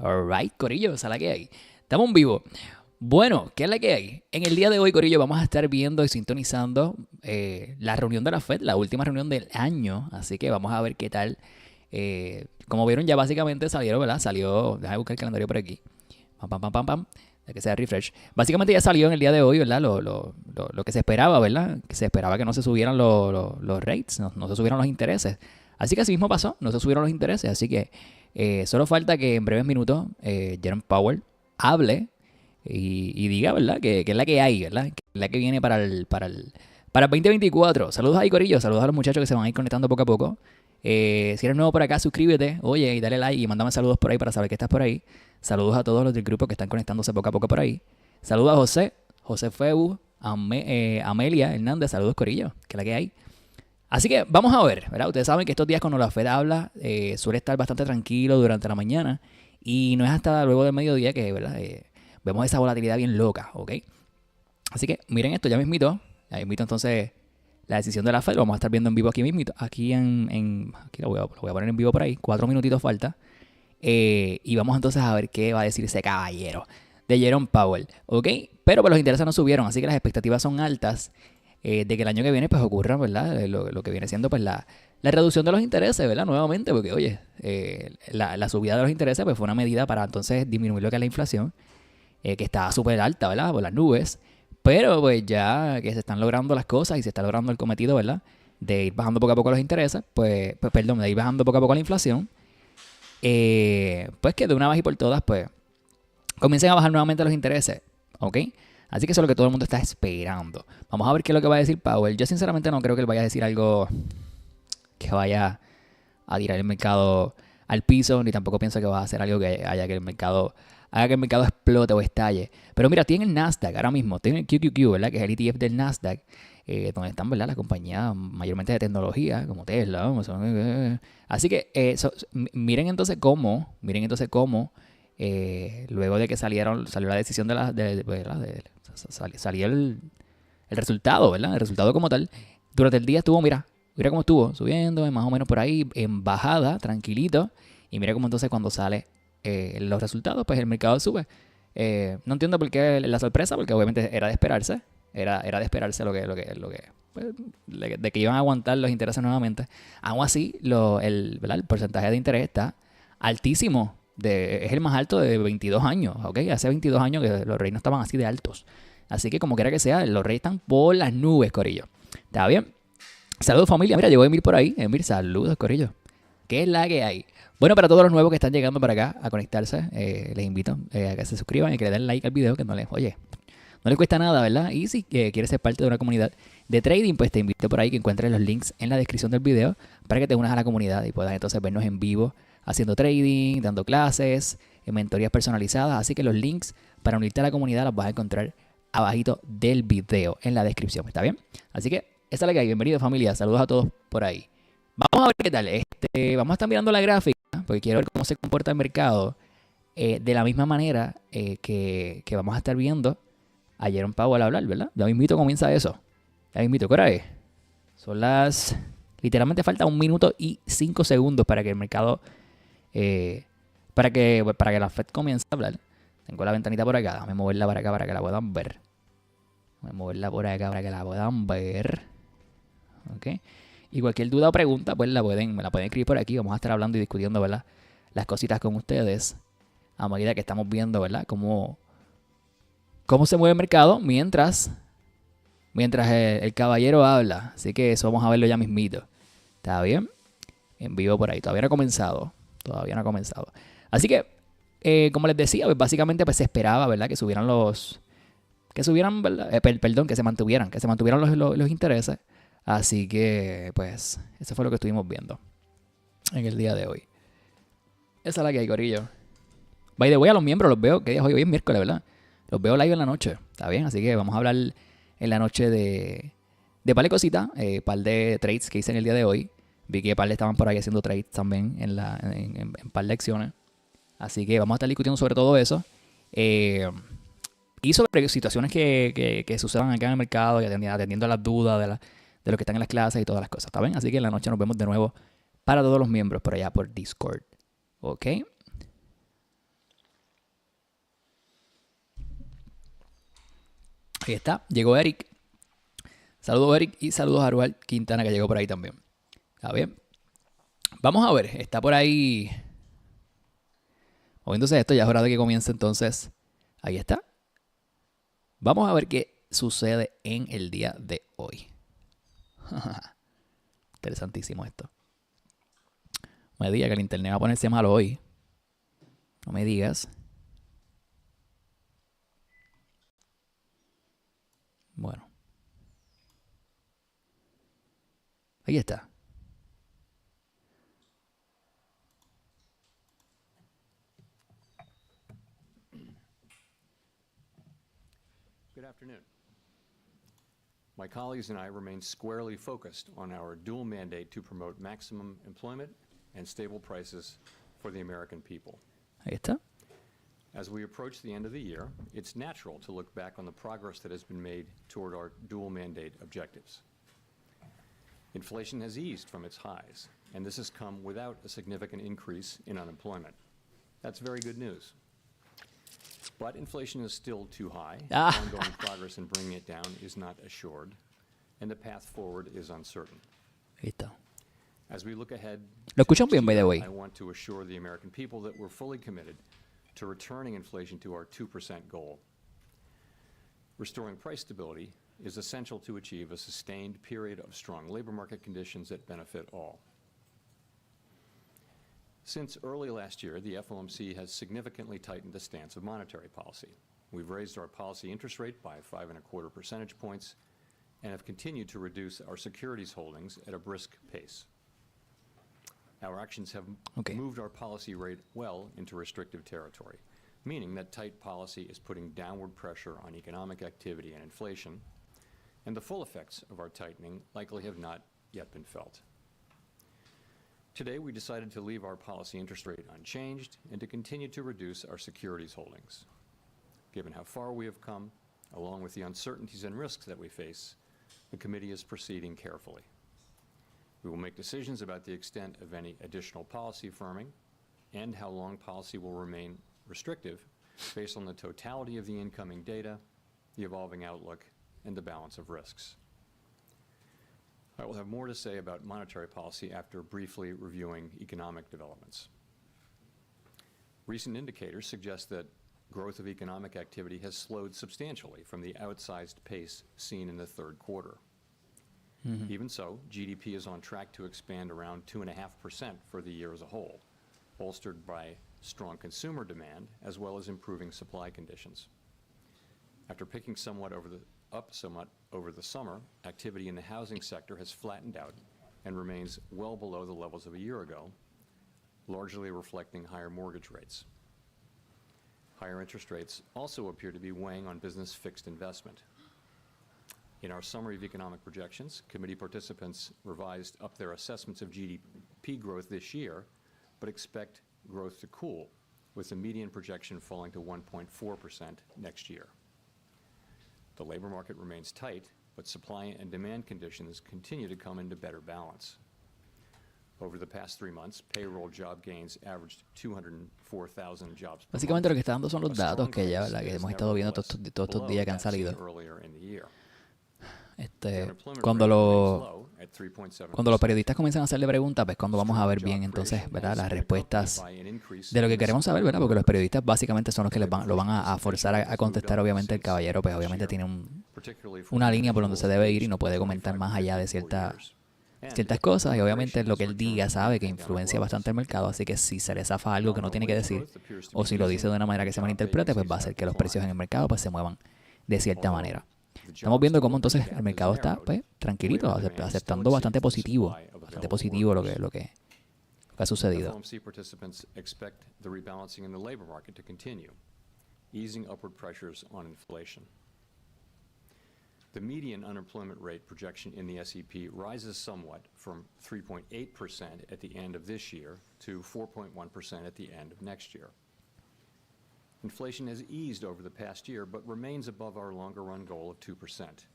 Alright, Corillo, esa es la que hay. Estamos en vivo. Bueno, ¿qué es la que hay? En el día de hoy, Corillo, vamos a estar viendo y sintonizando la reunión de la Fed, la última reunión del año. Así que vamos a ver qué tal. Como vieron, ya básicamente salieron, ¿verdad? Salió, déjame buscar el calendario por aquí. Pam, pam, pam, pam, pam. De que sea refresh. Básicamente ya salió en el día de hoy, ¿verdad? Lo que se esperaba, ¿verdad? Que se esperaba que no se subieran los rates, no se subieran los intereses. Así que así mismo pasó, no se subieron los intereses. Así que solo falta que en breves minutos Jerome Powell hable y diga, ¿verdad? Que es la que hay, ¿verdad? Que es la que viene para el 2024. Saludos ahí, Corillo. Saludos a los muchachos que se van a ir conectando poco a poco. Si eres nuevo por acá, suscríbete, oye, y dale like y mándame saludos por ahí para saber que estás por ahí. Saludos a todos los del grupo que están conectándose poco a poco por ahí. Saludos a José Feu, Amelia Hernández, saludos Corillo, que es la que hay. Así que vamos a ver, ¿verdad? Ustedes saben que estos días cuando la Fed habla suele estar bastante tranquilo durante la mañana y no es hasta luego del mediodía que, ¿verdad? Vemos esa volatilidad bien loca, ¿ok? Así que miren esto, ya mismito entonces la decisión de la Fed, lo vamos a estar viendo en vivo aquí mismito, aquí lo voy a poner en vivo por ahí, 4 minutitos falta. Y vamos entonces a ver qué va a decir ese caballero de Jerome Powell, ¿ok? Pero pues los intereses no subieron, así que las expectativas son altas de que el año que viene pues ocurra, ¿verdad? Lo que viene siendo pues la reducción de los intereses, ¿verdad? Nuevamente, porque oye, la subida de los intereses pues fue una medida para entonces disminuir lo que es la inflación, que estaba súper alta, ¿verdad? Por las nubes, pero pues ya que se están logrando las cosas y se está logrando el cometido, ¿verdad? De ir bajando poco a poco los intereses, de ir bajando poco a poco la inflación, pues que de una vez y por todas, pues, comiencen a bajar nuevamente los intereses, ¿ok? Así que eso es lo que todo el mundo está esperando. Vamos a ver qué es lo que va a decir Powell. Yo sinceramente no creo que él vaya a decir algo que vaya a tirar el mercado al piso, ni tampoco pienso que va a hacer algo que haga que el mercado explote o estalle. Pero mira, tiene el Nasdaq ahora mismo, tiene el QQQ, ¿verdad? Que es el ETF del Nasdaq, donde están, ¿verdad? Las compañías mayormente de tecnología, como Tesla, así que miren entonces cómo, luego de que salió la decisión salió el resultado, ¿verdad? El resultado como tal, durante el día estuvo, mira cómo estuvo, subiendo, más o menos por ahí, en bajada, tranquilito, y mira cómo entonces cuando sale los resultados, pues el mercado sube. No entiendo por qué la sorpresa, porque obviamente era de esperarse. Era de esperarse pues, de que iban a aguantar los intereses nuevamente. Aún así, ¿verdad? El porcentaje de interés está altísimo. Es el más alto de 22 años, ¿ok? Hace 22 años que los reyes no estaban así de altos. Así que como quiera que sea, los reyes están por las nubes, Corillo. ¿Está bien? Saludos, familia. Mira, llegó Emir por ahí. Emir, saludos, Corillo. ¿Qué es la que hay? Bueno, para todos los nuevos que están llegando para acá a conectarse, les invito a que se suscriban y que le den like al video, que no les cuesta nada, ¿verdad? Y si quieres ser parte de una comunidad de trading, pues te invito por ahí que encuentres los links en la descripción del video para que te unas a la comunidad y puedas entonces vernos en vivo haciendo trading, dando clases, mentorías personalizadas. Así que los links para unirte a la comunidad los vas a encontrar abajito del video en la descripción, ¿está bien? Así que esa es la que hay. Bienvenido, familia. Saludos a todos por ahí. Vamos a ver qué tal. Vamos a estar mirando la gráfica porque quiero ver cómo se comporta el mercado de la misma manera que vamos a estar viendo a Jerome Powell hablar, ¿verdad? Ya mismito comienza eso. Ya mismito, ¿qué hora es? Son literalmente falta 1 minuto y 5 segundos para que el mercado... para que la Fed comience a hablar. Tengo la ventanita por acá. Déjame moverla para acá para que la puedan ver. Voy a moverla por acá para que la puedan ver. ¿Ok? Y cualquier duda o pregunta, pues me la pueden escribir por aquí. Vamos a estar hablando y discutiendo, ¿verdad? Las cositas con ustedes a medida que estamos viendo, ¿verdad? Cómo se mueve el mercado mientras el caballero habla. Así que eso vamos a verlo ya mismito. ¿Está bien? En vivo por ahí. Todavía no ha comenzado. Así que, como les decía, pues básicamente pues se esperaba, ¿verdad? Que se mantuvieran los intereses. Así que, pues, eso fue lo que estuvimos viendo en el día de hoy. Esa es la que hay, Corillo. By the way, a los miembros los veo. ¿Qué día es hoy? Hoy es miércoles, ¿verdad? Los veo live en la noche. ¿Está bien? Así que vamos a hablar en la noche de par de cositas. Par de trades que hice en el día de hoy. Vi que par de estaban por ahí haciendo trades también en par de acciones. Así que vamos a estar discutiendo sobre todo eso. Y sobre situaciones que sucedan acá en el mercado, y atendiendo a las dudas de los que están en las clases y todas las cosas, ¿está bien? Así que en la noche nos vemos de nuevo para todos los miembros por allá por Discord, ¿ok? Ahí está, llegó Eric. Saludos Eric y saludos a Arual Quintana que llegó por ahí también. Está bien. Vamos a ver, está por ahí moviéndose esto, ya es hora de que comience entonces. Ahí está. Vamos a ver qué sucede en el día de hoy. Interesantísimo esto. No me digas que el internet va a ponerse malo hoy. No me digas. Bueno. Ahí está. Good afternoon. My colleagues and I remain squarely focused on our dual mandate to promote maximum employment and stable prices for the American people. Ahí está. As we approach the end of the year, it's natural to look back on the progress that has been made toward our dual mandate objectives. Inflation has eased from its highs, and this has come without a significant increase in unemployment. That's very good news. But inflation is still too high. Ongoing progress in bringing it down is not assured, and the path forward is uncertain. Ahí está. As we look ahead, Lo escuchan bien, by the way. I want to assure the American people that we're fully committed to returning inflation to our 2% goal. Restoring price stability is essential to achieve a sustained period of strong labor market conditions that benefit all. Since early last year, the FOMC has significantly tightened the stance of monetary policy. We've raised our policy interest rate by 5.25 percentage points and have continued to reduce our securities holdings at a brisk pace. Our actions have moved our policy rate well into restrictive territory, meaning that tight policy is putting downward pressure on economic activity and inflation, and the full effects of our tightening likely have not yet been felt. Today, we decided to leave our policy interest rate unchanged and to continue to reduce our securities holdings. Given how far we have come, along with the uncertainties and risks that we face, the committee is proceeding carefully. We will make decisions about the extent of any additional policy firming and how long policy will remain restrictive based on the totality of the incoming data, the evolving outlook, and the balance of risks. I will have more to say about monetary policy after briefly reviewing economic developments. Recent indicators suggest that growth of economic activity has slowed substantially from the outsized pace seen in the third quarter. Even so, GDP is on track to expand around 2.5% for the year as a whole, bolstered by strong consumer demand as well as improving supply conditions. After picking somewhat over the summer, activity in the housing sector has flattened out and remains well below the levels of a year ago, largely reflecting higher mortgage rates. Higher interest rates also appear to be weighing on business fixed investment. In our summary of economic projections, committee participants revised up their assessments of GDP growth this year, but expect growth to cool, with the median projection falling to 1.4% next year. The labor market remains tight, but supply and demand conditions continue to come into better balance. Over the past 3 months, payroll job gains averaged 204,000 jobs per month. Básicamente lo que está dando son los datos que ya, ¿verdad?, que hemos estado viendo todos estos días que han salido. Cuando los periodistas comienzan a hacerle preguntas, pues cuando vamos a ver bien entonces, ¿verdad?, las respuestas de lo que queremos saber, ¿verdad? Porque los periodistas básicamente son los que lo van a forzar a contestar. Obviamente el caballero pues obviamente tiene una línea por donde se debe ir y no puede comentar más allá de ciertas cosas, y obviamente lo que él diga sabe que influencia bastante el mercado, así que si se le zafa algo que no tiene que decir, o si lo dice de una manera que se malinterprete, pues va a hacer que los precios en el mercado pues se muevan de cierta manera. Estamos viendo cómo entonces el mercado está pues tranquilito, aceptando bastante positivo lo que ha sucedido. FOMC participants expect the rebalancing in the labor market to continue, easing upward pressures on inflation. The median unemployment rate projection in the SEP rises somewhat from 3.8% at the end of this year to 4.1% at the end of next year. Inflation has eased over the past year, but remains above our longer-run goal of 2%.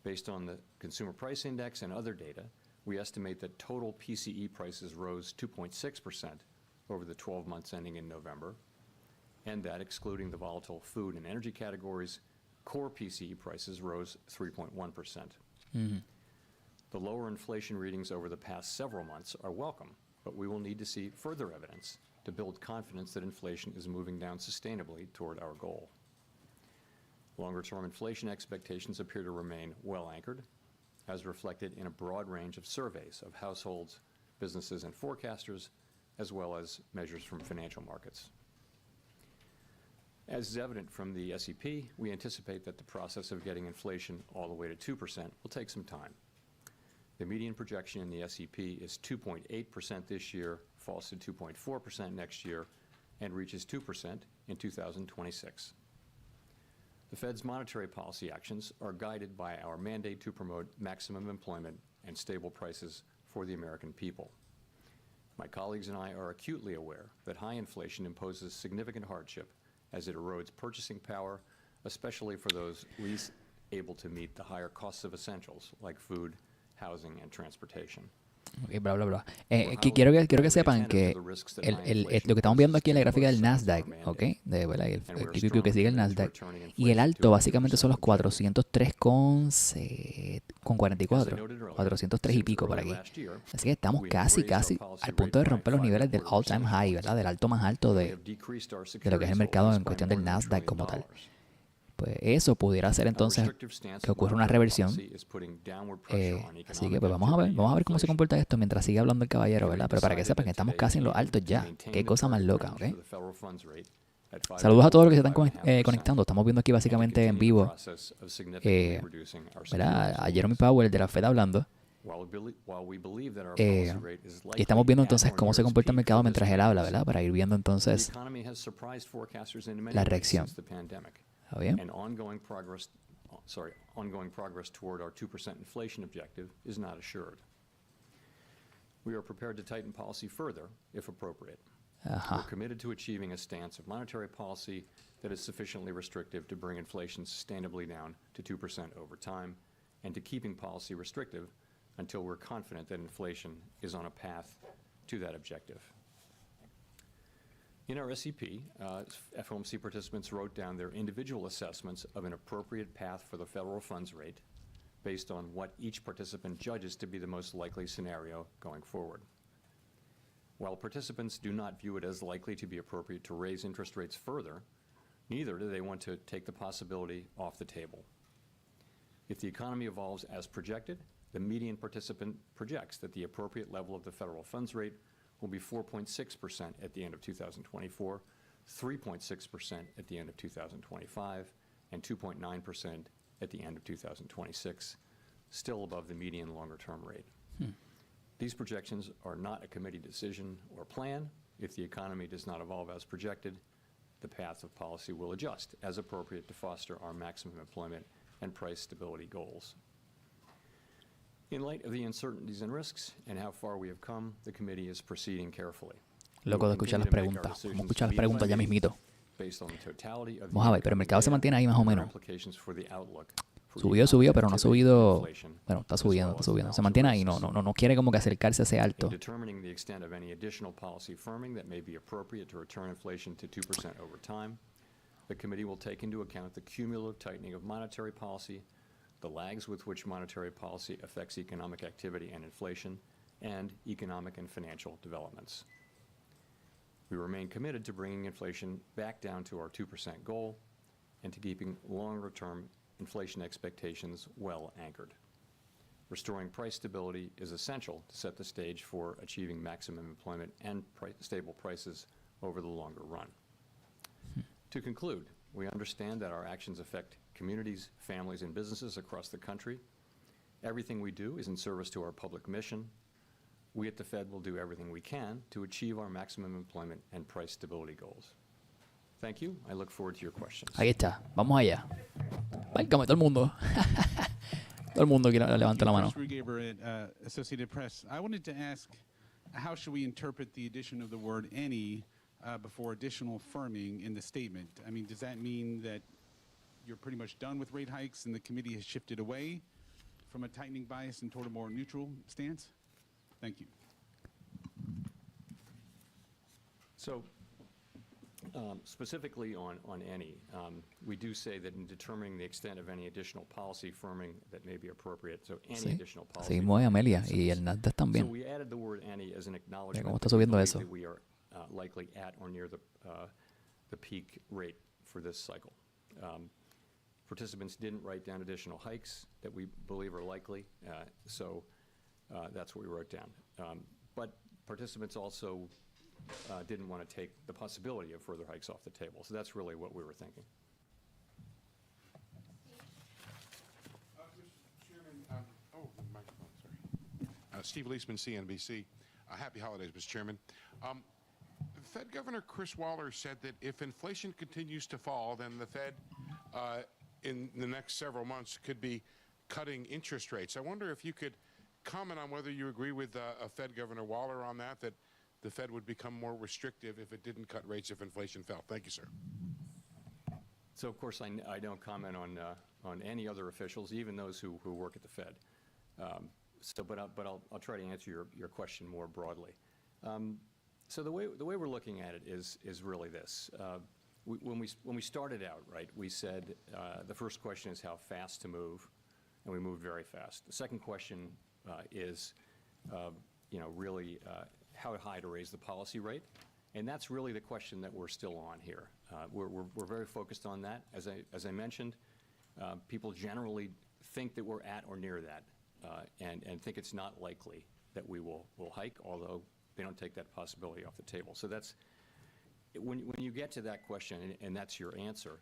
Based on the Consumer Price Index and other data, we estimate that total PCE prices rose 2.6% over the 12 months ending in November, and that, excluding the volatile food and energy categories, core PCE prices rose 3.1%. Ujú. The lower inflation readings over the past several months are welcome, but we will need to see further evidence to build confidence that inflation is moving down sustainably toward our goal. Longer-term inflation expectations appear to remain well anchored, as reflected in a broad range of surveys of households, businesses, and forecasters, as well as measures from financial markets. As is evident from the SEP, we anticipate that the process of getting inflation all the way to 2% will take some time. The median projection in the SEP is 2.8% this year, falls to 2.4% next year, and reaches 2% in 2026. The Fed's monetary policy actions are guided by our mandate to promote maximum employment and stable prices for the American people. My colleagues and I are acutely aware that high inflation imposes significant hardship as it erodes purchasing power, especially for those least able to meet the higher costs of essentials like food, housing, and transportation. Ok, bla, bla, bla. Quiero que sepan que lo que estamos viendo aquí en la gráfica del Nasdaq, ¿ok? ¿Verdad? El QQQ que sigue el Nasdaq. Y el alto básicamente son los 403,44. 403 y pico por aquí. Así que estamos casi al punto de romper los niveles del all-time high, ¿verdad? Del alto más alto de lo que es el mercado en cuestión del Nasdaq como tal. Pues eso pudiera hacer entonces que ocurra una reversión. Así que pues vamos a ver cómo se comporta esto mientras sigue hablando el caballero, ¿verdad? Pero para que sepan que estamos casi en los altos ya. Qué cosa más loca, ¿ok? Saludos a todos los que se están conectando. Estamos viendo aquí básicamente en vivo, ¿verdad? A Jerome Powell de la Fed hablando. Y estamos viendo entonces cómo se comporta el mercado mientras él habla, ¿verdad? Para ir viendo entonces la reacción. ¿Está bien? And ongoing progress toward our 2% inflation objective is not assured. We are prepared to tighten policy further if appropriate. We're committed to achieving a stance of monetary policy that is sufficiently restrictive to bring inflation sustainably down to 2% over time, and to keeping policy restrictive until we're confident that inflation is on a path to that objective. In our SEP, FOMC participants wrote down their individual assessments of an appropriate path for the federal funds rate based on what each participant judges to be the most likely scenario going forward. While participants do not view it as likely to be appropriate to raise interest rates further, neither do they want to take the possibility off the table. If the economy evolves as projected, the median participant projects that the appropriate level of the federal funds rate will be 4.6% at the end of 2024, 3.6% at the end of 2025, and 2.9% at the end of 2026, still above the median longer-term rate. These projections are not a committee decision or plan. If the economy does not evolve as projected, the path of policy will adjust as appropriate to foster our maximum employment and price stability goals. In light of the uncertainties and risks and how far we have come, the committee is proceeding carefully. Loco de escuchar las preguntas. Vamos a escuchar las preguntas ya mismito. Vamos a ver, pero el mercado se mantiene ahí más o menos. Subió, pero no ha subido. Bueno, está subiendo. Se mantiene ahí, no quiere como que acercarse a ese alto. Determining the extent of any additional policy firming that may be appropriate to return inflation to 2% over time, the committee will take into account the cumulative tightening of monetary policy, the lags with which monetary policy affects economic activity and inflation, and economic and financial developments. We remain committed to bringing inflation back down to our 2% goal and to keeping longer-term inflation expectations well anchored. Restoring price stability is essential to set the stage for achieving maximum employment and stable prices over the longer run. To conclude, we understand that our actions affect communities, families, and businesses across the country. Everything we do is in service to our public mission. We at the Fed will do everything we can to achieve our maximum employment and price stability goals. Thank you. I look forward to your questions. Ahí está. Vamos allá. Válgame todo el mundo. Todo el mundo quiere levantar la mano. Associated Press. I wanted to ask, how should we interpret the addition of the word any before additional firming in the statement? I mean, does that mean that you're pretty much done with rate hikes and the committee has shifted away from a tightening bias and toward a more neutral stance? Thank you. So, Specifically on any, we do say that in determining the extent of any additional policy firming that may be appropriate, so any Sí. additional policy Así mismo es, firming Amelia, makes y sense. el Nasdaq So también. we added the word any as an Mira acknowledgement cómo está that we subiendo believe eso. that we are likely at or near the peak rate for this cycle. Participants didn't write down additional hikes that we believe are likely, so that's what we wrote down. But participants also didn't want to take the possibility of further hikes off the table. So that's really what we were thinking. Mr. Chairman, the microphone, sorry. Steve Leisman, CNBC. Happy holidays, Mr. Chairman. Fed Governor Chris Waller said that if inflation continues to fall, then the Fed in the next several months could be cutting interest rates. I wonder if you could comment on whether you agree with Fed Governor Waller on that the Fed would become more restrictive if it didn't cut rates if inflation fell. Thank you, sir. So, of course, I don't comment on any other officials, even those who work at the Fed. But I'll try to answer your question more broadly. So the way we're looking at it is really this. When we started out, right, we said the first question is how fast to move, and we moved very fast. The second question is, really how high to raise the policy rate, and that's really the question that we're still on here. We're very focused on that. As I mentioned, people generally think that we're at or near that, and think it's not likely that we will hike, although they don't take that possibility off the table. So that's when you get to that question, and that's your answer.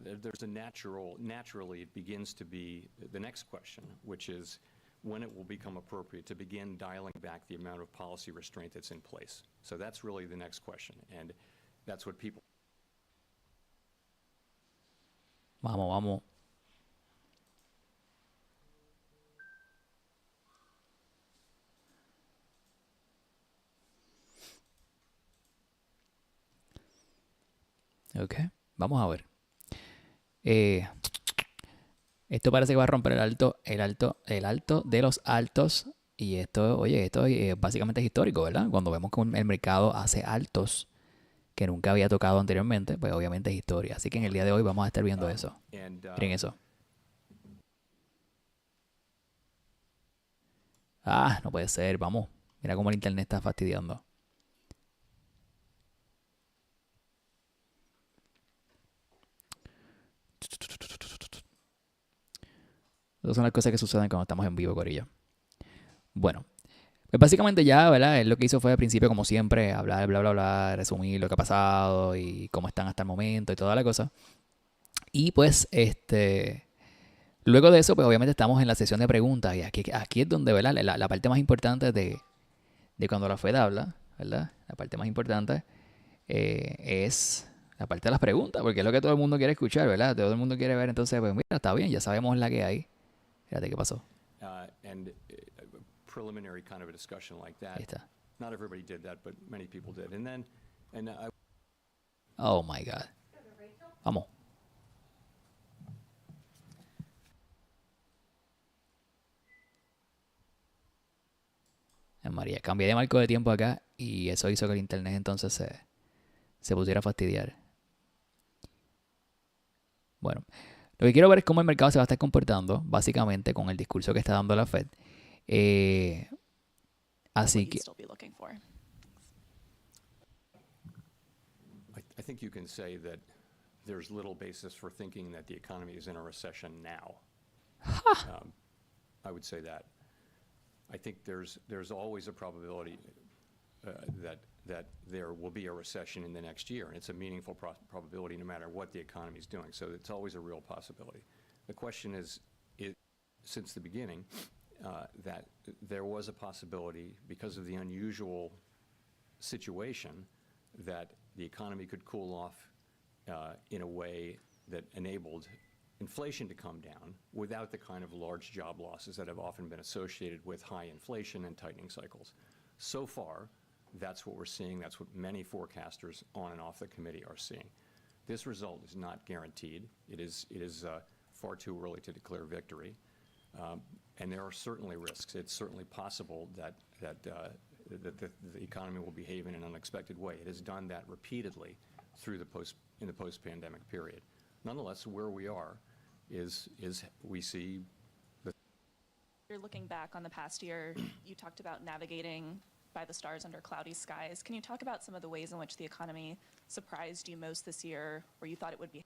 There's a naturally it begins to be the next question, which is when it will become appropriate to begin dialing back the amount of policy restraint that's in place. So that's really the next question, and that's what people. Vamos. Ok, vamos a ver. Esto parece que va a romper el alto de los altos. Y esto básicamente es histórico, ¿verdad? Cuando vemos que el mercado hace altos que nunca había tocado anteriormente, pues obviamente es historia. Así que en el día de hoy vamos a estar viendo eso. Miren eso. No puede ser, vamos. Mira cómo el internet está fastidiando. Esas son las cosas que suceden cuando estamos en vivo, corillo. Bueno, pues básicamente ya, ¿verdad? Él lo que hizo fue al principio, como siempre, hablar, bla, bla, bla, resumir lo que ha pasado y cómo están hasta el momento y toda la cosa. Y pues, luego de eso, pues obviamente estamos en la sesión de preguntas. Y aquí es donde, ¿verdad? La parte más importante de cuando la Fed habla, ¿verdad? La parte más importante es la parte de las preguntas, porque es lo que todo el mundo quiere escuchar, ¿verdad? Todo el mundo quiere ver. Entonces, pues mira, está bien, ya sabemos la que hay. Fíjate qué pasó. And preliminary kind of a discussion like that. Ahí está. Not everybody did that, but many people did. Oh my God. Vamos. María, cambié de marco de tiempo acá y eso hizo que el internet entonces se pusiera a fastidiar. Bueno, lo que quiero ver es cómo el mercado se va a estar comportando, básicamente, con el discurso que está dando la Fed. Así que... I think you can say that there's little basis for thinking that the economy is in a recession now. I would say that. I think there's always a probability that there will be a recession in the next year, and it's a meaningful probability no matter what the economy is doing. So it's always a real possibility. The question is since the beginning, that there was a possibility because of the unusual situation that the economy could cool off in a way that enabled inflation to come down without the kind of large job losses that have often been associated with high inflation and tightening cycles. So far, that's what we're seeing. That's what many forecasters on and off the committee are seeing. This result is not guaranteed. It is far too early to declare victory. And there are certainly risks. It's certainly possible that the economy will behave in an unexpected way. It has done that repeatedly through in the post-pandemic period. Nonetheless, where we are is we see You're looking back on the past year, you talked about navigating by the stars under cloudy skies. Can you talk about some of the ways in which the economy surprised you most this year, where you thought it would be?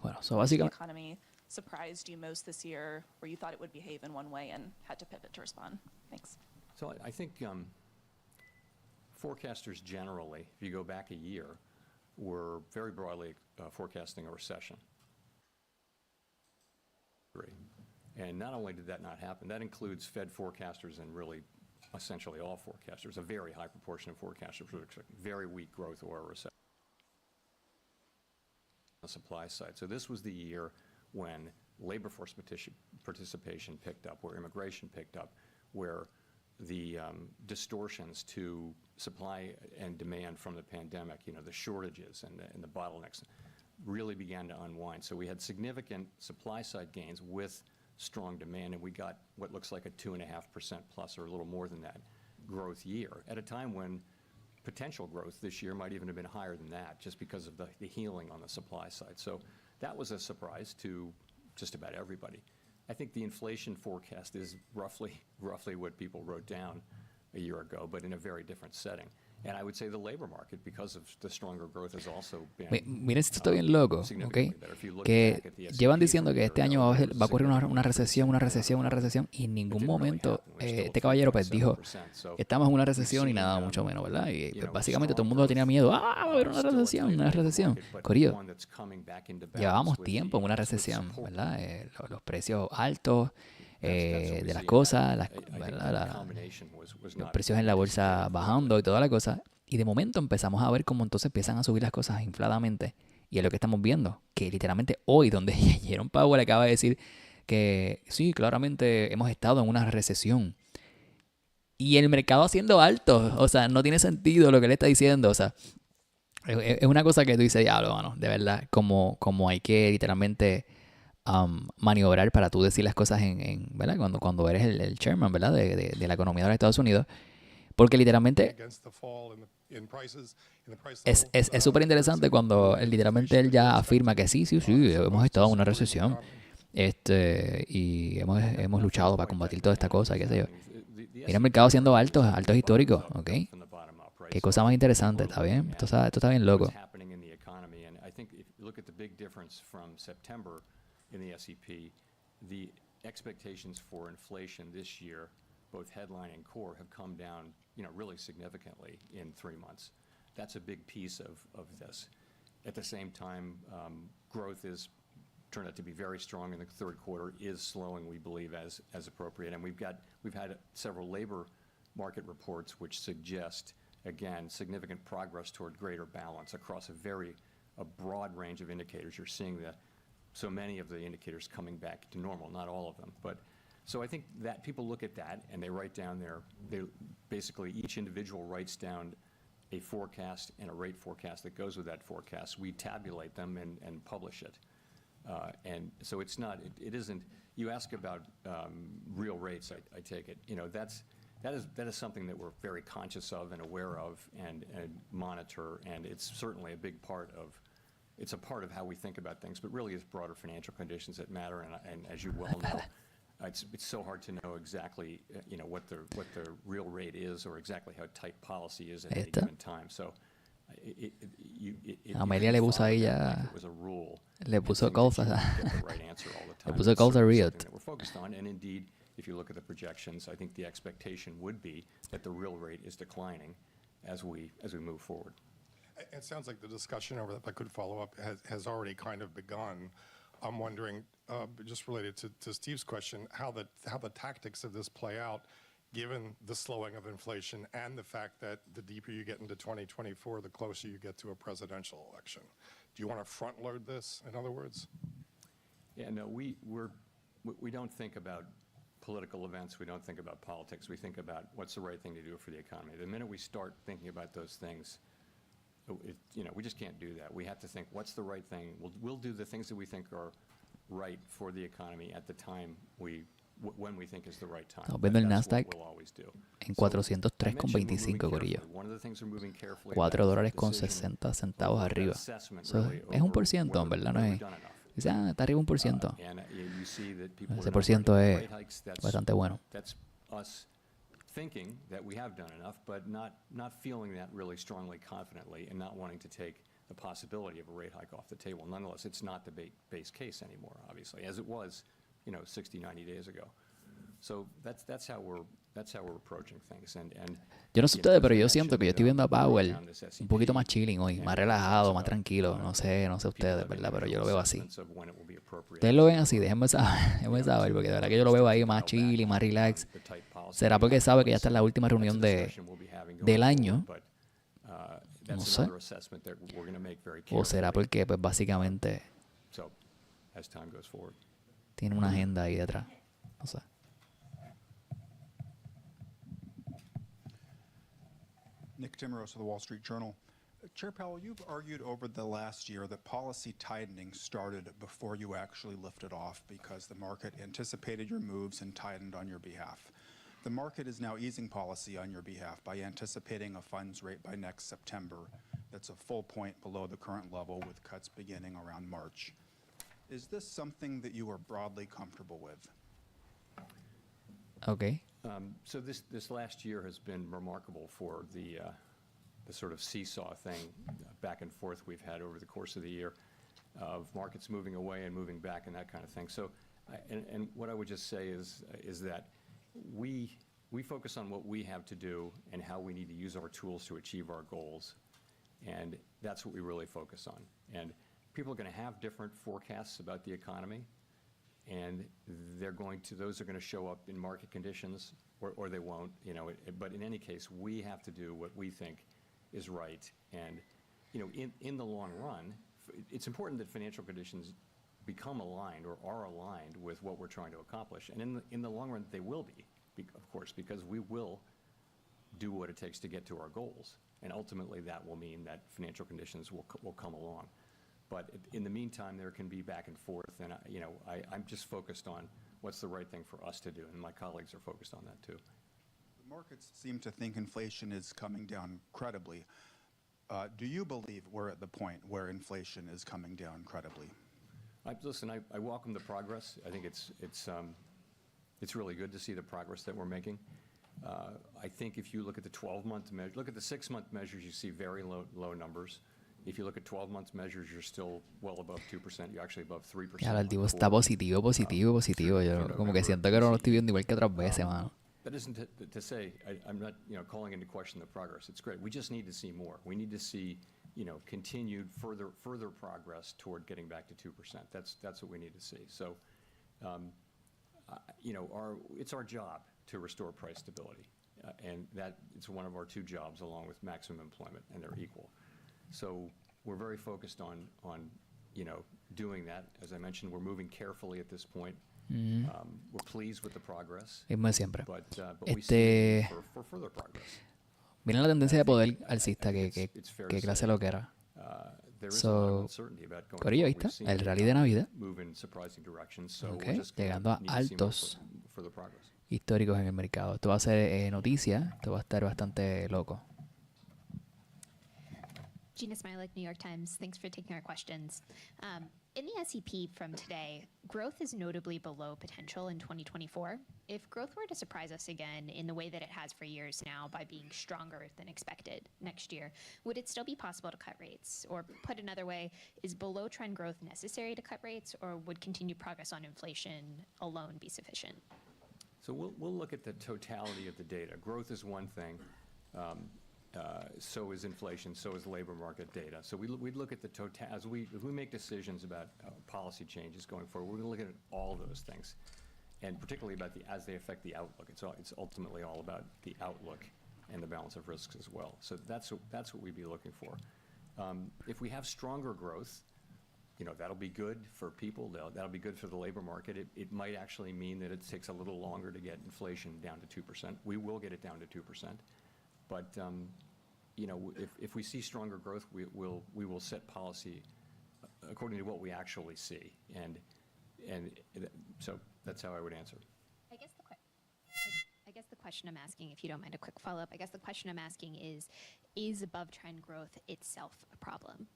Bueno, so The básicamente, economy surprised you most this year, where you thought it would behave in one way and had to pivot to respond? Thanks. So I think forecasters generally, if you go back a year, were very broadly forecasting a recession. And not only did that not happen, that includes Fed forecasters and really essentially all forecasters. A very high proportion of forecasters were expecting very weak growth or a recession on the supply side. So this was the year when labor force participation picked up, where immigration picked up, where the distortions to supply and demand from the pandemic, the shortages and the bottlenecks really began to unwind. So we had significant supply side gains with strong demand, and we got what looks like a 2.5% plus, or a little more than that, growth year at a time when potential growth this year might even have been higher than that, just because of the healing on the supply side. So that was a surprise to just about everybody. I think the inflation forecast is roughly what people wrote down a year ago, but in a very different setting. And I would say the labor market, because of the stronger growth, has also been miren si esto está bien loco, significantly ¿ok? better. If you look Que back at the S&P llevan from diciendo a que year este ago, año it was va a ocurrir una significantly recesión, y en ningún didn't really momento happen. We're still at este caballero pues dijo, 3.7%. So estamos en una we've recesión y seen, nada mucho menos, ¿verdad? Y you pues, know, básicamente todo el strong mundo tenía growth, miedo, va a haber una still a tight recesión, labor market, but Corillo, one that's coming back into balance llevábamos with tiempo en una with recesión, support. ¿verdad? Los precios altos That's what we de las see, and cosas, I think ¿verdad? that combination was Los not precios en la bolsa anticipated bajando y toda la cosa. Y de momento empezamos a ver cómo entonces empiezan a subir las cosas infladamente. Y es lo que estamos viendo, que literalmente hoy, donde Jerome Powell acaba de decir que sí, claramente hemos estado en una recesión. Y el mercado haciendo alto. O sea, no tiene sentido lo que él está diciendo. O sea, es una cosa que tú dices, diablo, mano, de verdad, como hay que literalmente maniobrar para tú decir las cosas ¿verdad? Cuando eres el chairman, ¿verdad? De la economía de los Estados Unidos. Porque literalmente es súper interesante cuando literalmente él ya afirma que sí, hemos estado en una recesión y hemos luchado para combatir toda esta cosa, qué sé yo. Mira el mercado haciendo altos históricos, ¿ok? Qué cosa más interesante, ¿está bien? Esto está bien loco. In the SEP, the expectations for inflation this year, both headline and core, have come down, really significantly in 3 months. That's a big piece of this. At the same time, growth is turned out to be very strong in the third quarter, is slowing, we believe, as appropriate. And we've had several labor market reports which suggest, again, significant progress toward greater balance across a broad range of indicators. You're seeing so many of the indicators coming back to normal, not all of them. But so I think that people look at that and they write down basically each individual writes down a forecast and a rate forecast that goes with that forecast. We tabulate them and publish it. And so it isn't, you ask about real rates, I take it, that is something that we're very conscious of and aware of and monitor, and it's certainly a big part of it's a part of how we think about things, but really it's broader financial conditions that matter. And as you well know, it's so hard to know exactly, what the real rate is or exactly how tight policy is at any given time. So Amelia le puso ahí ya, it was a rule, le puso cosas, get the right answer all the time. le puso It's cosas certainly real. something that we're focused on, and indeed, if you look at the projections, I think the expectation would be that the real rate is declining as we move forward. It sounds like the discussion over, if I could follow up, has already kind of begun. I'm wondering, just related to Steve's question, how the tactics of this play out, given the slowing of inflation and the fact that the deeper you get into 2024, the closer you get to a presidential election. Do you want to front load this, in other words? Yeah, no, we don't think about political events. We don't think about politics. We think about what's the right thing to do for the economy. The minute we start thinking about those things, we just can't do that. We have to think, what's the right thing? We'll do the things that we think are right for the economy at the time we when we think is the right time. Estamos viendo el That's what Nasdaq we'll always do. en So, I mentioned we're 403,25, moving corillo. carefully. One of the things we're moving carefully about is the $4.60 decision arriba. that assessment Eso really es 1%, over en verdad, no whether es. we've done enough. Dice, está arriba 1%. And you see that people Ese are por not ciento running es rate hikes. bastante bueno. That's us thinking that we have done enough, but not feeling that really strongly, confidently, and not wanting to take the possibility of a rate hike off the table. Nonetheless, it's not the base case anymore, obviously, as it was, 60, 90 days ago. So that's how we're approaching things. And Yo no sé you know, ustedes, as pero I yo siento que yo estoy viendo a mentioned, Powell around this un poquito más SEP, chilling hoy, and más it relajado, talks más about, tranquilo. No sé people ustedes, having ¿verdad? Pero yo real lo veo así. assessments of when it will be appropriate Ustedes lo ven to, así, déjenme saber, déjenme saber, porque de verdad que yo lo just veo to ahí dial más back chilling, más relax. the tight policy ¿Será we porque have in sabe que ya place? está en la última That's a reunión discussion we'll be having going del forward, año? but, No that's sé. another assessment that we're going to make very ¿O será carefully. porque, pues básicamente, So, as time goes forward. tiene una agenda ahí detrás? No sé. Nick Timmeros of the Wall Street Journal. Chair Powell, you've argued over the last year that policy tightening started before you actually lifted off because the market anticipated your moves and tightened on your behalf. The market is now easing policy on your behalf by anticipating a funds rate by next September that's a full point below the current level with cuts beginning around March. Is this something that you are broadly comfortable with? Ok. So this last year has been remarkable for the sort of seesaw thing, back and forth we've had over the course of the year, of markets moving away and moving back and that kind of thing. So, and what I would just say is that we focus on what we have to do and how we need to use our tools to achieve our goals, and that's what we really focus on. And people are going to have different forecasts about the economy, and those are going to show up in market conditions, or they won't, but in any case, we have to do what we think is right. And, in the long run, it's important that financial conditions become aligned or are aligned with what we're trying to accomplish. And in the long run, they will be, of course, because we will do what it takes to get to our goals. And ultimately, that will mean that financial conditions will come along. But in the meantime, there can be back and forth, and I'm just focused on what's the right thing for us to do, and my colleagues are focused on that too. The markets seem to think inflation is coming down credibly. Do you believe we're at the point where inflation is coming down credibly? Listen, I welcome the progress. I think it's really good to see the progress that we're making. I think if you look at the 12-month measure, look at the 6-month measures, you see very low numbers. If you look at 12-month measures, you're still well above 2%. You're actually above 3%. Ya, el tipo está positivo. Yo como que siento que no lo estoy viendo igual que otras veces, mano. That isn't to say I'm not calling into question the progress. It's great. We just need to see more. We need to see continued further progress toward getting back to 2%. That's what we need to see. So it's our job to restore price stability, and that it's one of our two jobs along with maximum employment, and they're equal. So we're very focused on doing that. As I mentioned, we're moving carefully at this point. We're pleased with the progress, Mismo de siempre. but we see for further progress. Miren la tendencia de poder alcista que It's fair to clase say, lo que era. There is a lot of So, uncertainty about going Corillo, ahí forward. We've está, seen el the rally de Navidad. move in surprising directions, so Ok, we're just gonna llegando a need to see more altos further progress. históricos en el mercado. Esto va a ser noticia, esto va a estar bastante loco. Gina Smilek, New York Times. Thanks for taking our questions. In the SEP from today, growth is notably below potential in 2024. If growth were to surprise us again in the way that it has for years now by being stronger than expected next year, would it still be possible to cut rates? Or put another way, is below trend growth necessary to cut rates, or would continued progress on inflation alone be sufficient? So we'll look at the totality of the data. Growth is one thing. So is inflation, so is labor market data. So we'd look at the total, as we make decisions about policy changes going forward, we're going to look at all those things, and particularly about as they affect the outlook. It's ultimately all about the outlook and the balance of risks as well. So that's what we'd be looking for. If we have stronger growth, that'll be good for people. That'll be good for the labor market. It might actually mean that it takes a little longer to get inflation down to 2%. We will get it down to 2%. But if we see stronger growth, we will set policy according to what we actually see, and so that's how I would answer. I guess the question I'm asking, if you don't mind a quick follow-up, I guess the question I'm asking is above-trend growth itself a problem?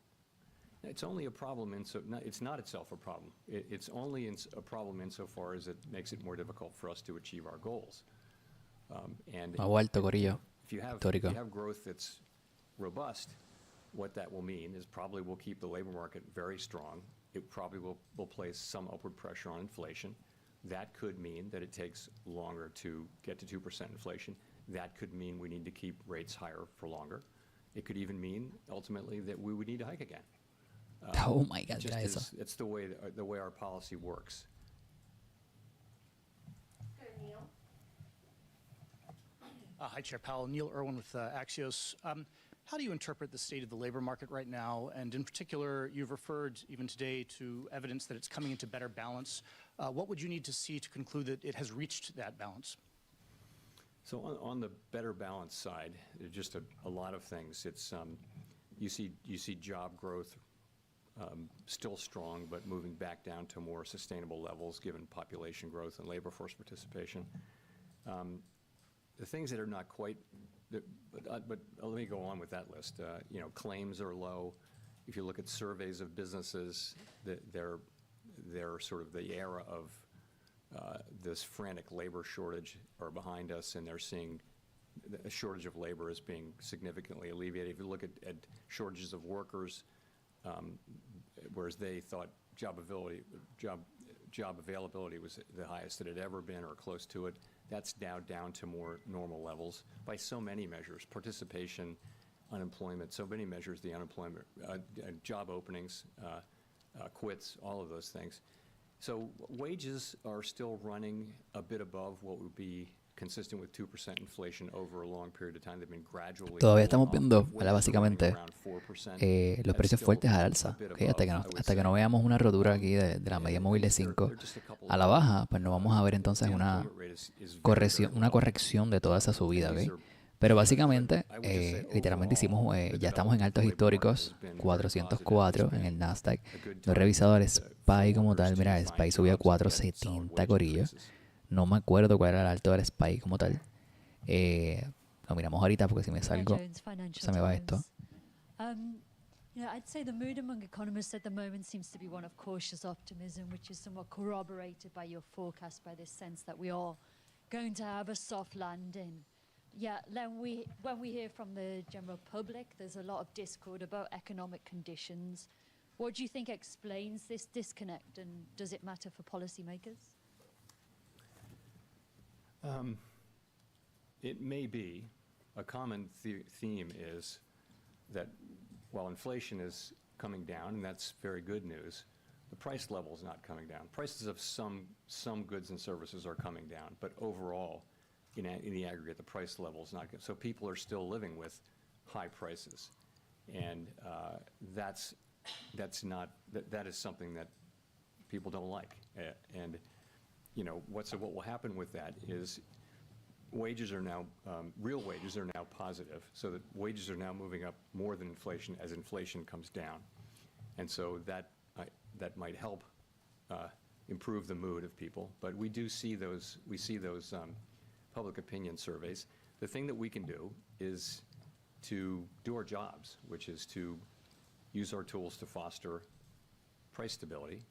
It's only a problem it's not itself a problem. It's only a problem insofar as it makes it more difficult for us to achieve our goals. And Me ha vuelto, Corillo. if you Histórico. have growth that's robust, what that will mean is probably we'll keep the labor market very strong. It probably will place some upward pressure on inflation. That could mean that it takes longer to get to 2% inflation. That could mean we need to keep rates higher for longer. It could even mean, ultimately, that we would need to hike again. Oh my God, Just mira eso. it's the way our policy works. Hi, Chair Powell. Neil Irwin with Axios. How do you interpret the state of the labor market right now? And in particular, you've referred even today to evidence that it's coming into better balance. What would you need to see to conclude that it has reached that balance? So on the better balance side, just a lot of things. It's you see job growth still strong, but moving back down to more sustainable levels given population growth and labor force participation. The things that are not quite, but let me go on with that list. Claims are low. If you look at surveys of businesses, they're sort of the era of this frantic labor shortage are behind us, and they're seeing a shortage of labor as being significantly alleviated. If you look at shortages of workers, whereas they thought job availability was the highest it had ever been or close to it, that's now down to more normal levels by so many measures: participation, unemployment, so many measures, the unemployment, job openings, quits, all of those things. So wages are still running a bit above what would be consistent with 2% inflation over a long period of time. They've been gradually Todavía cooling estamos off. viendo, Wages ¿verdad? are Básicamente, running around 4%. los That's precios still fuertes al a alza. bit ¿Ok? Hasta que above, I would hasta que no say. veamos una rotura aquí de la media móvil de 5 a la baja, pues no vamos a ver entonces The una unemployment rate is very, corrección, very una low. corrección de toda esa subida, And these ¿ok? are- Pero básicamente, I would just say literalmente hicimos, overall, ya estamos en altos the labor market históricos, has been very 404 positive. en el It's Nasdaq. been a good No he time revisado el for SPY como workers tal. to Mira, el find SPY subió a jobs and get solid 470, wage corillo. increases. No me acuerdo cuál era el alto del SPY como tal. Lo miramos ahorita porque si me salgo, Jones, Financial se me va esto. Times. I'd say the mood among economists at the moment seems to be one of cautious optimism, which is somewhat corroborated by your forecast, by this sense that we are going to have a soft landing. Yeah, then when we hear from the general public, there's a lot of discord about economic conditions. What do you think explains this disconnect, and does it matter for policymakers? It may be. A common theme is that while inflation is coming down, and that's very good news, the price level is not coming down. Prices of some goods and services are coming down, but overall, in the aggregate, the price level is not good. So people are still living with high prices, and that is something that people don't like. And what will happen with that is wages are now, real wages are now positive, so that wages are now moving up more than inflation as inflation comes down. And so that might help improve the mood of people. But we see those public opinion surveys. The thing that we can do is to do our jobs, which is to use our tools to foster price stability,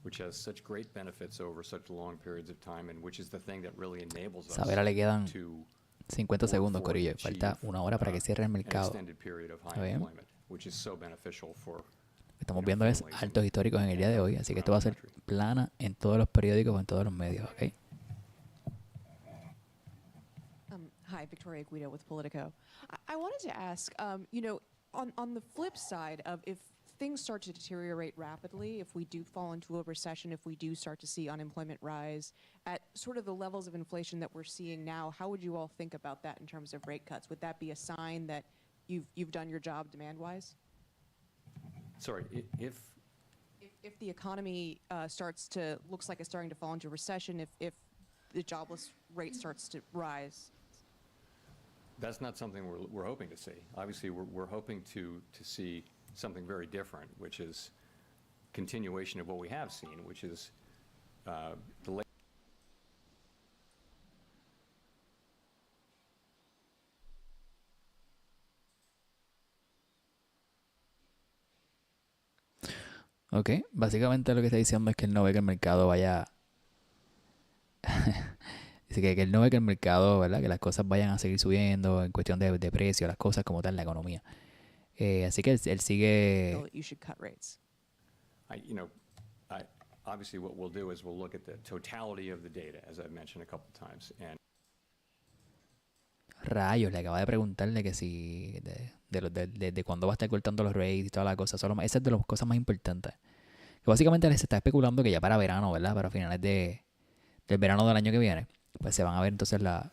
which has such great benefits over such long periods of time, and which is the thing that really enables us Ahora le quedan to 50 segundos, work for corillo. and Falta achieve, una hora para que cierre el an mercado. extended period of ¿Está high bien? employment, which is so beneficial for Estamos viendo es families altos históricos en el día de hoy, así que esto va a ser plana en todos los periódicos o en todos los medios, ¿ok? Hi, Victoria Guido with Politico. I wanted to ask, on the flip side of if things start to deteriorate rapidly, if we do fall into a recession, if we do start to see unemployment rise at sort of the levels of inflation that we're seeing now, how would you all think about that in terms of rate cuts? Would that be a sign that you've done your job demand-wise? Sorry, if If the economy looks like it's starting to fall into recession, if the jobless rate starts to rise? that's not something we're hoping to see. Obviously, we're hoping to see something very different, which is continuation of what we have seen, which is the Ok, básicamente lo que está diciendo es que él no ve que el mercado vaya... Dice que él no ve que el mercado, ¿verdad? Que las cosas vayan a seguir subiendo en cuestión de precio, las cosas como tal, la economía. Así que él sigue... Feel that you should cut rates. Obviously what we'll do is we'll look at the totality of the data, as I've mentioned a couple times, and Rayos, le acaba de preguntarle que si... De cuándo va a estar cortando los rates y toda la cosa. Esa es de las cosas más importantes. Que básicamente se está especulando que ya para verano, ¿verdad? Para finales del verano del año que viene, pues se van a ver entonces las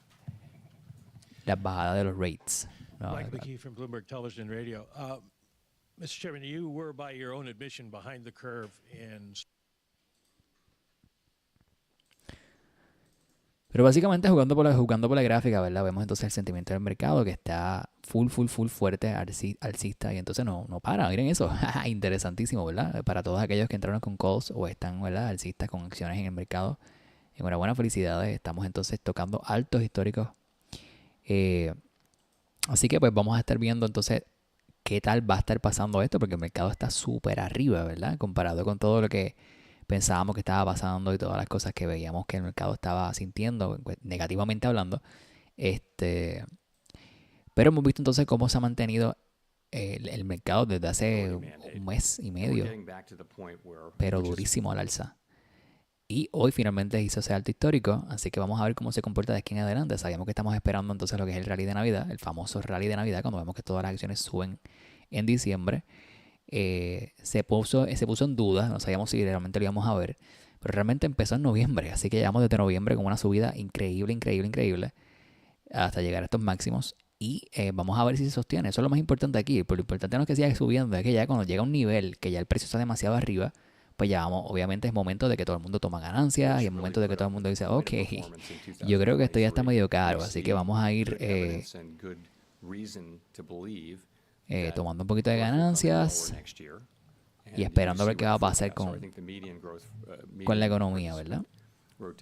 bajadas de los rates. No, Mike McKee from Bloomberg Television and Radio. Mr. Chairman, you were, by your own admission, behind the curve in... Pero básicamente jugando por la gráfica, ¿verdad? Vemos entonces el sentimiento del mercado que está full fuerte, alcista, y entonces no para. Miren eso, interesantísimo, ¿verdad? Para todos aquellos que entraron con calls o están, ¿verdad? Alcistas con acciones en el mercado. Enhorabuena, felicidades. Estamos entonces tocando altos históricos. Así que pues vamos a estar viendo entonces qué tal va a estar pasando esto, porque el mercado está súper arriba, ¿verdad? Comparado con todo lo que pensábamos que estaba pasando y todas las cosas que veíamos que el mercado estaba sintiendo, pues, negativamente hablando. Pero hemos visto entonces cómo se ha mantenido el mercado desde hace un mes y medio, pero durísimo al alza. Y hoy finalmente hizo ese alto histórico, así que vamos a ver cómo se comporta de aquí en adelante. Sabíamos que estamos esperando entonces lo que es el rally de Navidad, el famoso rally de Navidad, cuando vemos que todas las acciones suben en diciembre. Se puso en duda, no sabíamos si realmente lo íbamos a ver, pero realmente empezó en noviembre, así que llevamos desde noviembre con una subida increíble, hasta llegar a estos máximos, y vamos a ver si se sostiene. Eso es lo más importante aquí, pero lo importante no es que siga subiendo, es que ya cuando llega a un nivel que ya el precio está demasiado arriba, pues ya vamos, obviamente es momento de que todo el mundo toma ganancias, y es momento de que todo el mundo dice, ok, yo creo que esto ya está medio caro, así que vamos a ir tomando un poquito de ganancias y esperando a ver qué va a pasar con la economía, ¿verdad? Pero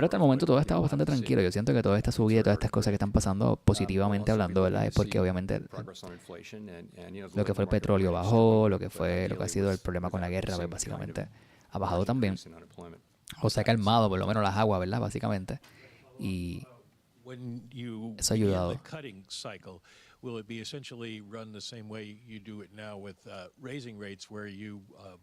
hasta el momento todo ha estado bastante tranquilo. Yo siento que toda esta subida y todas estas cosas que están pasando positivamente hablando, ¿verdad? Es porque obviamente lo que fue el petróleo bajó, lo que ha sido el problema con la guerra, pues básicamente ha bajado también. O se ha calmado por lo menos las aguas, ¿verdad? Básicamente. Y eso ha ayudado. Will it be essentially run the same way you do it now with raising rates, where you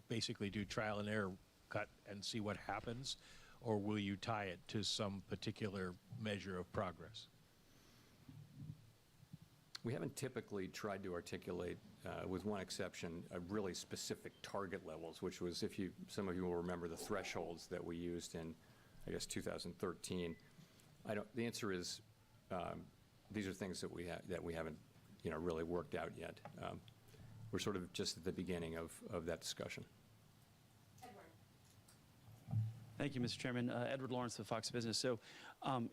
basically do trial and error, cut and see what happens, or will you tie it to some particular measure of progress? We haven't typically tried to articulate, with one exception, a really specific target levels, which was, some of you will remember the thresholds that we used in, I guess, 2013. The answer is, these are things that we haven't, really worked out yet. We're sort of just at the beginning of that discussion. Thank you, Mr. Chairman. Edward Lawrence of Fox Business. So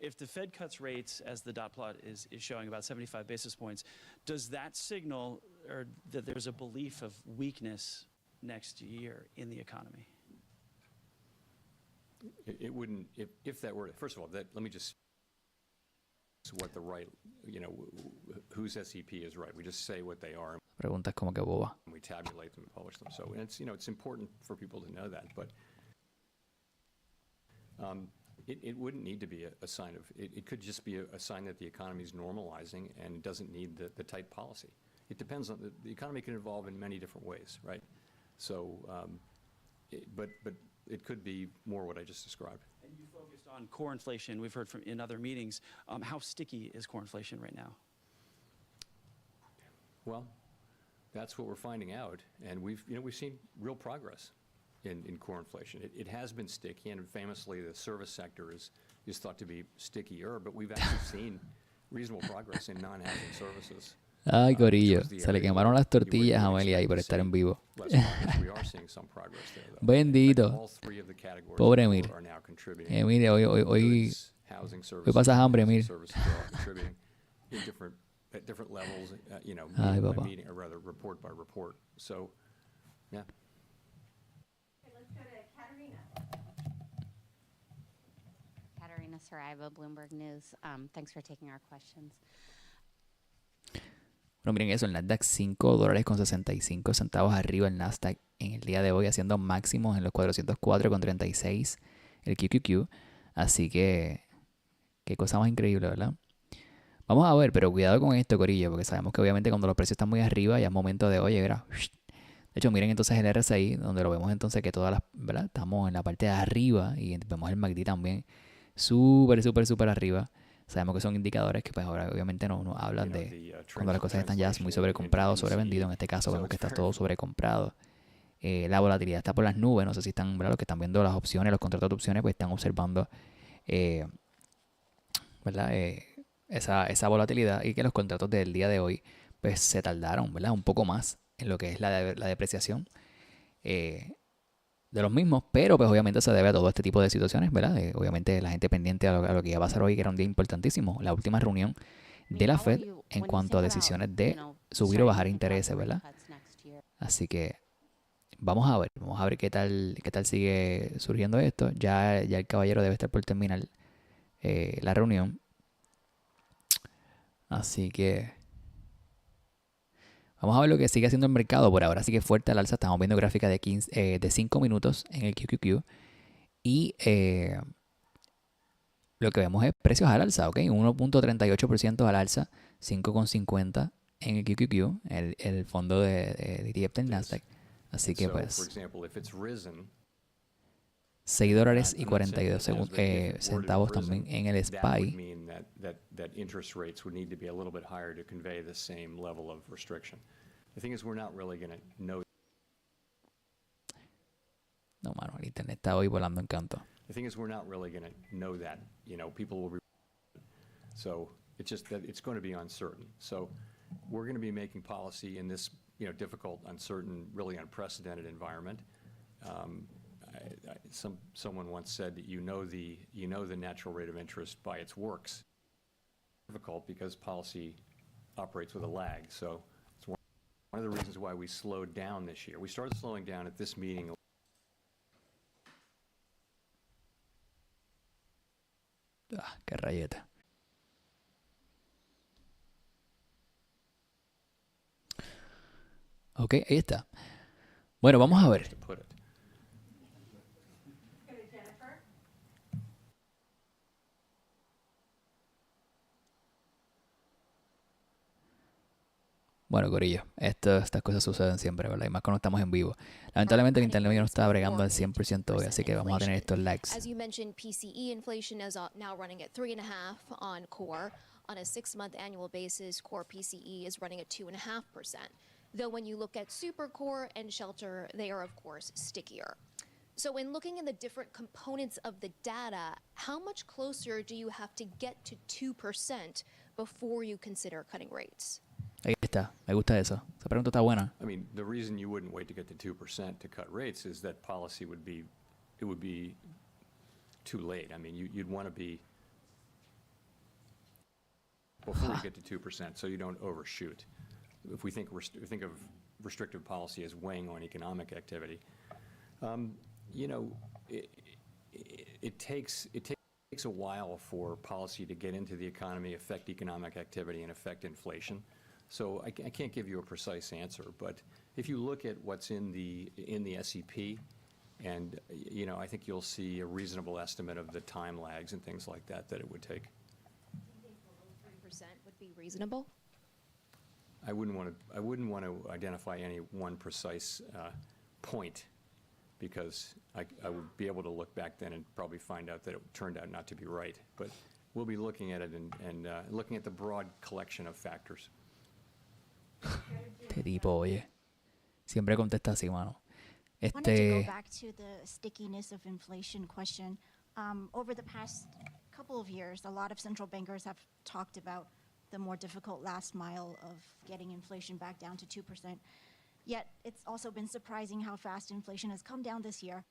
if the Fed cuts rates, as the dot plot is showing, about 75 basis points, does that signal or that there's a belief of weakness next year in the economy? It wouldn't, if that were, first of all, let me just, what the right, whose SEP is right. We just say what they are. Preguntas como que boba. And we tabulate them and publish them. So it's important for people to know that, but it wouldn't need to be a sign of, it could just be a sign that the economy is normalizing and it doesn't need the tight policy. It depends on, the economy can evolve in many different ways, right? So, but it could be more what I just described. And you focused on core inflation. We've heard from in other meetings. How sticky is core inflation right now? Well, that's what we're finding out, and we've seen real progress in core inflation. It has been sticky, and famously the service sector is thought to be stickier, but we've actually seen reasonable progress in non-housing services. Ay, Corillo, se le quemaron las tortillas a Amelia ahí por estar en vivo. Bendito. Pobre Emir. Mire, hoy pasas hambre, Emir. At different levels, meeting, or rather report by report. So, yeah. Okay, let's go to Katerina Saraiva, Bloomberg News. Thanks for taking our questions. Bueno, miren eso, el Nasdaq $5.65 arriba el Nasdaq en el día de hoy, haciendo máximos en los 404,36 el QQQ. Así que, qué cosa más increíble, ¿verdad? Vamos a ver, pero cuidado con esto, corillo, porque sabemos que obviamente cuando los precios están muy arriba ya es momento de, oye, mira. De hecho, miren entonces el RSI, donde lo vemos entonces que todas las, ¿verdad? Estamos en la parte de arriba y vemos el MACD también súper, súper, súper arriba. Sabemos que son indicadores que pues ahora obviamente no hablan de cuando las cosas están ya muy sobrecompradas, sobrevendidas. En este caso vemos que está todo sobrecomprado. La volatilidad está por las nubes. No sé si están, ¿verdad? Los que están viendo las opciones, los contratos de opciones, pues están observando, ¿verdad? Esa volatilidad y que los contratos del día de hoy pues se tardaron, ¿verdad? Un poco más en lo que es la depreciación de los mismos, pero pues obviamente se debe a todo este tipo de situaciones, ¿verdad? Obviamente la gente pendiente a lo que iba a pasar hoy, que era un día importantísimo, la última reunión de la Fed en cuanto a decisiones de subir o bajar intereses, ¿verdad? Así que vamos a ver qué tal sigue surgiendo esto. Ya el caballero debe estar por terminar la reunión. Así que vamos a ver lo que sigue haciendo el mercado. Por ahora sigue fuerte al alza. Estamos viendo gráfica de 5 minutos en el QQQ. Y lo que vemos es precios al alza, ¿ok? 1.38% al alza, 5.50 en el QQQ, el fondo de ETF del Nasdaq. Así que pues $6.42 también en el SPY. That interest rates would need to be a little bit higher to convey the same level of restriction. The thing is, we're not really going to know. No, mano, el internet está hoy volando en canto. The thing is, we're not really going to know that. You know, people will be. So it's just that it's going to be uncertain. So we're going to be making policy in this, difficult, uncertain, really unprecedented environment. Someone once said that you know the natural rate of interest by its works. Difficult because policy operates with a lag. So it's one of the reasons why we slowed down this year. We started slowing down at this meeting. Qué rayeta. Ok, ahí está. Bueno, vamos a ver. Bueno, corillo, estas cosas suceden siempre, ¿verdad? Y más cuando estamos en vivo. Lamentablemente el internet no está bregando al 100% hoy, así que vamos a tener estos lags. As you mentioned, PCE inflation is now running at 3.5 on core. On a 6-month annual basis, core PCE is running at 2.5%. Though when you look at super core and shelter, they are of course stickier. So in looking at the different components of the data, how much closer do you have to get to 2% before you consider cutting rates? Ahí está, me gusta eso. Esa pregunta está buena. I mean, the reason you wouldn't wait to get to 2% to cut rates is that policy would be too late. I mean, you'd want to be before you get to 2%, so you don't overshoot. If we think of restrictive policy as weighing on economic activity, it takes a while for policy to get into the economy, affect economic activity, and affect inflation. So I can't give you a precise answer, but if you look at what's in the SEP, and I think you'll see a reasonable estimate of the time lags and things like that it would take. Do you think below 3% would be reasonable? I wouldn't want to identify any one precise point, because I would be able to look back then and probably find out that it turned out not to be right. But we'll be looking at it and looking at the broad collection of factors. Este tipo, oye, siempre contesta así, mano. I wanted to go back to the stickiness of inflation question. Over the past couple of years, a lot of central bankers have talked about the more difficult last mile of getting inflation back down to 2%. Yet, it's also been surprising how fast inflation has come down this year.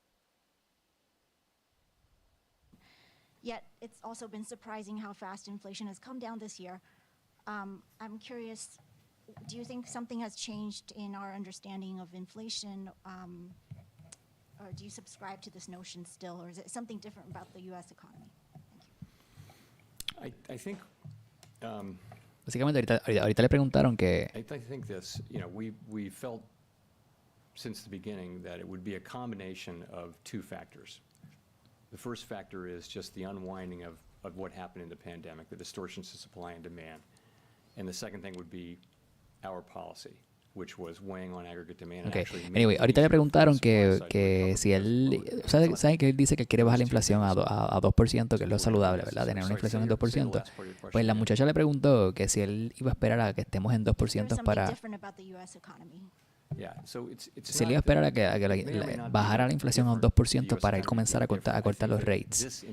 I'm curious, do you think something has changed in our understanding of inflation, or do you subscribe to this notion still, or is it something different about the U.S. economy? I think Básicamente ahorita le preguntaron que... I think this, we felt since the beginning that it would be a combination of two factors. The first factor is just the unwinding of what happened in the pandemic, the distortions of supply and demand. And the second thing would be our policy, which was weighing on aggregate demand. Okay. Anyway, ahorita le preguntaron que si él... ¿Saben que él dice que quiere bajar la inflación a 2%, que es lo saludable, ¿verdad? Tener una inflación en 2%. Pues la muchacha le preguntó que si él iba a esperar a que estemos en 2% para... Si él iba a esperar a que bajara la inflación a un 2% para él comenzar a cortar los rates.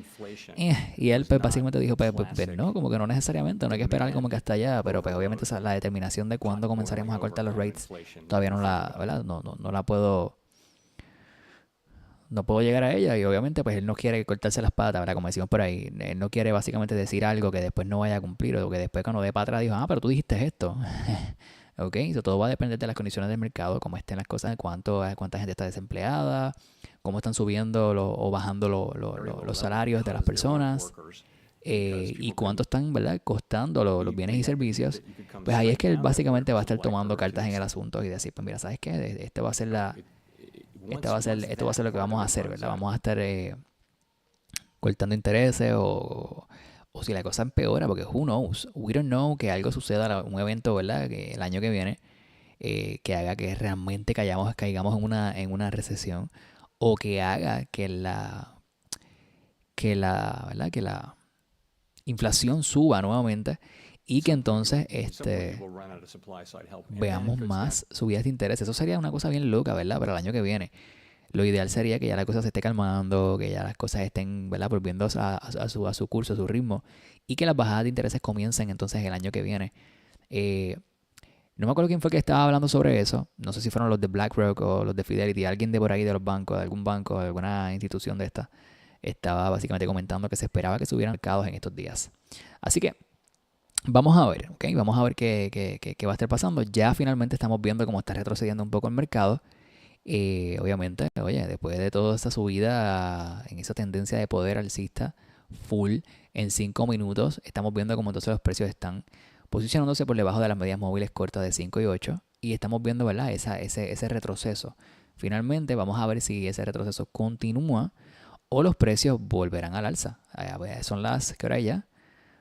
Y él pues básicamente dijo, pues no, como que no necesariamente, no hay que esperar como que hasta allá, pero pues obviamente la determinación de cuándo comenzaremos a cortar los rates todavía no la, ¿verdad? No la puedo... No puedo llegar a ella y obviamente pues él no quiere cortarse las patas, ¿verdad? Como decimos por ahí, él no quiere básicamente decir algo que después no vaya a cumplir o que después cuando dé para atrás dijo, pero tú dijiste esto. Ok, eso todo va a depender de las condiciones del mercado, cómo estén las cosas, cuánta gente está desempleada, cómo están subiendo o bajando los salarios de las personas y cuánto están, ¿verdad?, costando los bienes y servicios. Pues ahí es que él básicamente va a estar tomando cartas en el asunto y decir, pues mira, ¿sabes qué? Esto va a ser lo que vamos a hacer, ¿verdad? Vamos a estar cortando intereses o si la cosa empeora, porque who knows, we don't know, que algo suceda, un evento, ¿verdad?, que el año que viene, que haga que realmente caigamos en una recesión, o que haga que la inflación suba nuevamente y que entonces veamos más subidas de interés. Eso sería una cosa bien loca, ¿verdad?, para el año que viene. Lo ideal sería que ya la cosa se esté calmando, que ya las cosas estén, ¿verdad?, volviendo a su curso, a su ritmo, y que las bajadas de intereses comiencen entonces el año que viene. No me acuerdo quién fue que estaba hablando sobre eso. No sé si fueron los de BlackRock o los de Fidelity, alguien de por ahí de los bancos, de algún banco, de alguna institución de esta, estaba básicamente comentando que se esperaba que subieran mercados en estos días. Así que vamos a ver, ¿ok? Vamos a ver qué va a estar pasando. Ya finalmente estamos viendo cómo está retrocediendo un poco el mercado. Obviamente, oye, después de toda esta subida en esa tendencia de poder alcista full en 5 minutos, estamos viendo cómo entonces los precios están posicionándose por debajo de las medias móviles cortas de 5 y 8 y estamos viendo, ¿verdad?, ese retroceso. Finalmente vamos a ver si ese retroceso continúa o los precios volverán al alza. Son las, ¿qué hora ya?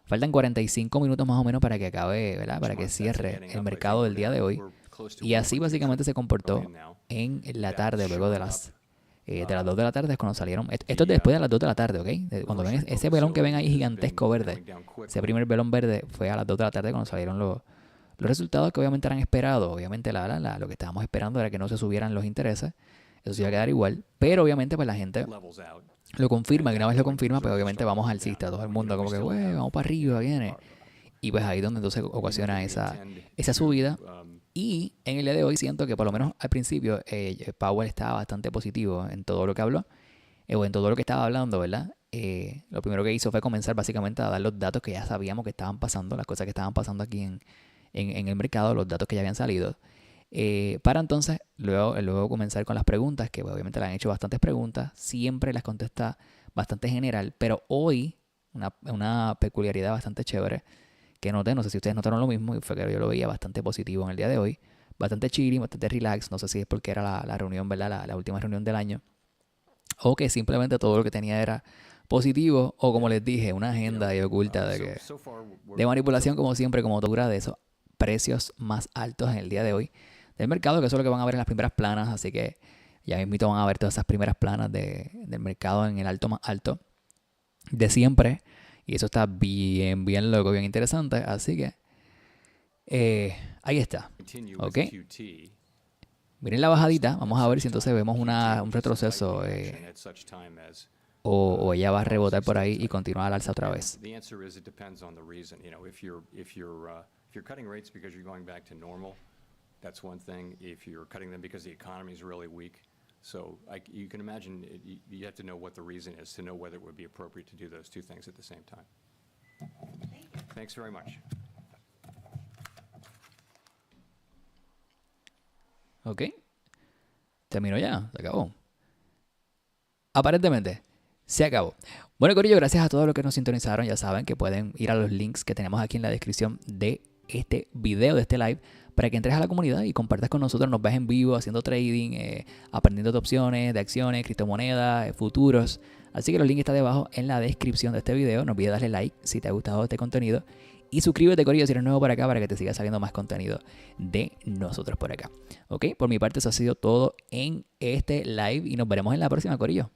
Faltan 45 minutos más o menos para que acabe, ¿verdad?, para que cierre el mercado del día de hoy. Y así básicamente se comportó en la tarde, luego de las 2 de la tarde es cuando salieron. Esto es después de las 2 de la tarde, ¿ok? Cuando ven ese velón que ven ahí gigantesco verde, ese primer velón verde fue a las 2 de la tarde cuando salieron los resultados que obviamente eran esperados. Obviamente lo que estábamos esperando era que no se subieran los intereses. Eso se iba a quedar igual. Pero obviamente pues la gente lo confirma. Y una vez lo confirma, pues obviamente vamos alcista. Todo el mundo como que, güey, vamos para arriba, viene. Y pues ahí es donde entonces ocasiona esa subida. Y en el día de hoy siento que por lo menos al principio Powell estaba bastante positivo en todo lo que habló, o en todo lo que estaba hablando, ¿verdad? Lo primero que hizo fue comenzar básicamente a dar los datos que ya sabíamos que estaban pasando, las cosas que estaban pasando aquí en el mercado, los datos que ya habían salido, para entonces luego comenzar con las preguntas, que obviamente le han hecho bastantes preguntas, siempre las contesta bastante general, pero hoy una peculiaridad bastante chévere que noté, no sé si ustedes notaron lo mismo, y fue que yo lo veía bastante positivo en el día de hoy, bastante chilling, bastante relax, no sé si es porque era la reunión, ¿verdad?, la última reunión del año, o que simplemente todo lo que tenía era positivo, o como les dije, una agenda ahí oculta de manipulación, como siempre, como dura de esos precios más altos en el día de hoy del mercado, que eso es lo que van a ver en las primeras planas, así que ya mismito van a ver todas esas primeras planas del mercado en el alto más alto de siempre. Y eso está bien, bien loco, bien interesante. Así que ahí está. ¿Ok? Miren la bajadita. Vamos a ver si entonces vemos un retroceso o ella va a rebotar por ahí y continuar al alza otra vez. That's one thing. If you're cutting them because the economy is really weak, so you can imagine you have to know what the reason is to know whether it would be appropriate to do those two things at the same time. Thanks very much. Ok. Terminó ya. Se acabó. Aparentemente, se acabó. Bueno, corillo, gracias a todos los que nos sintonizaron. Ya saben que pueden ir a los links que tenemos aquí en la descripción de este video de este live para que entres a la comunidad y compartas con nosotros, nos ves en vivo haciendo trading, aprendiendo de opciones, de acciones, criptomonedas, futuros. Así que los links están debajo en la descripción de este video. No olvides darle like si te ha gustado este contenido. Y suscríbete, corillo, si eres nuevo por acá para que te siga saliendo más contenido de nosotros por acá. Ok, por mi parte eso ha sido todo en este live y nos veremos en la próxima, corillo.